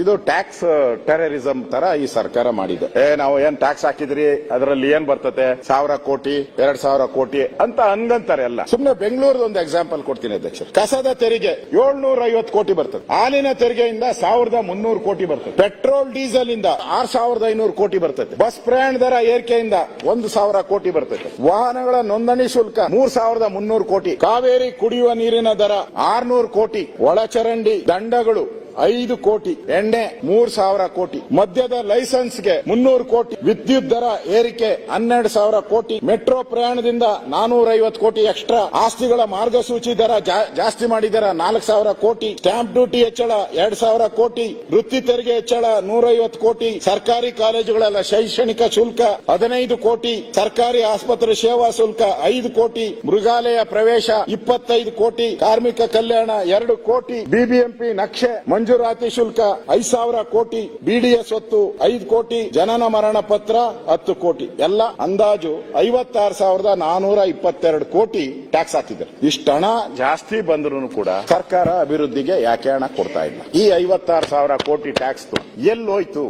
ಇದು tax terrorism ತರ ಈ ಸರ್ಕಾರ ಮಾಡಿದೆ. ನಾವು ಏನ್ ಟ್ಯಾಕ್ಸ್ ಹಾಕಿದ್ರಿ ಅದರಲ್ಲಿ ಏನ್ ಬರ್ತತೆ 1000 ಕೋಟಿ 2000 ಕೋಟಿ ಅಂತ ಹಂಗಂತಾರೆ ಎಲ್ಲ. ಸುಮ್ನೆ ಬೆಂಗಳೂರು ಒಂದು ಎಕ್ಸಾಂಪಲ್ ಕೊಡ್ತೀನಿ ಅಧ್ಯಕ್ಷ. ಕಸದ ತೆರಿಗೆ 750 ಕೋಟಿ ಬರ್ತದೆ. ಹಾಲಿನ ತೆರಿಗೆಯಿಂದ 1300 ಕೋಟಿ ಬರ್ತದೆ. ಪೆಟ್ರೋಲ್ ಡೀಸೆಲ್ ಇಂದ 6500 ಕೋಟಿ ಬರ್ತದೆ. ಬಸ್ ಪ್ರಯಾಣ ದರ ಏರಿಕೆಯಿಂದ 1000 ಕೋಟಿ ಬರ್ತದೆ. ವಾಹನಗಳ ನೋಂದಣಿ ಶುಲ್ಕ 3300 ಕೋಟಿ. ಕಾವೇರಿ ಕುಡಿಯುವ ನೀರಿನ ದರ 600 ಕೋಟಿ. ಒಳಚರಂಡಿ ದಂಡಗಳು 5 ಕೋಟಿ. ಎಣ್ಣೆ 3000 ಕೋಟಿ. ಮದ್ಯದ ಲೈಸೆನ್ಸ್ಗೆ 300 ಕೋಟಿ. ವಿದ್ಯುತ್ ದರ ಏರಿಕೆ 12000 ಕೋಟಿ. ಮೆಟ್ರೋ ಪ್ರಯಾಣದಿಂದ 450 ಕೋಟಿ ಎಕ್ಸ್ಟ್ರಾ. ಆಸ್ತಿಗಳ ಮಾರ್ಗಸೂಚಿ ದರ ಜಾಸ್ತಿ ಮಾಡಿದರ 4000 ಕೋಟಿ. ಸ್ಟಾಂಪ್ ಡ್ಯೂಟಿ ಹೆಚ್ಚಳ 2000 ಕೋಟಿ. ವೃತ್ತಿ ತೆರಿಗೆ ಹೆಚ್ಚಳ 150 ಕೋಟಿ. ಸರ್ಕಾರಿ ಕಾಲೇಜುಗಳ ಶೈಕ್ಷಣಿಕ ಶುಲ್ಕ 15 ಕೋಟಿ. ಸರ್ಕಾರಿ ಆಸ್ಪತ್ರೆ ಸೇವಾ ಶುಲ್ಕ 5 ಕೋಟಿ. ಮೃಗಾಲಯ ಪ್ರವೇಶ 25 ಕೋಟಿ. ಕಾರ್ಮಿಕ ಕಲ್ಯಾಣ 2 ಕೋಟಿ. ಬಿಬಿಎಂಪಿ ನಕ್ಷೆ ಮಂಜೂರಾತಿ ಶುಲ್ಕ 5000 ಕೋಟಿ. ಬಿಡಿಎಸ್ ಒತ್ತು 5 ಕೋಟಿ. ಜನನ ಮರಣ ಪತ್ರ 10 ಕೋಟಿ. ಎಲ್ಲ ಅಂದಾಜು 56,422 ಕೋಟಿ ಟ್ಯಾಕ್ಸ್ ಹಾಕಿದ್ದಾರೆ. ಇಷ್ಟು ಹಣ ಜಾಸ್ತಿ ಬಂದ್ರು ಕೂಡ ಸರ್ಕಾರ ಅಭಿವೃದ್ಧಿಗೆ ಯಾಕೆ ಹಣ ಕೊಡ್ತಾ ಇಲ್ಲ? ಈ 56,000 ಕೋಟಿ ಟ್ಯಾಕ್ಸ್ ಎಲ್ಲೋಯ್ತು?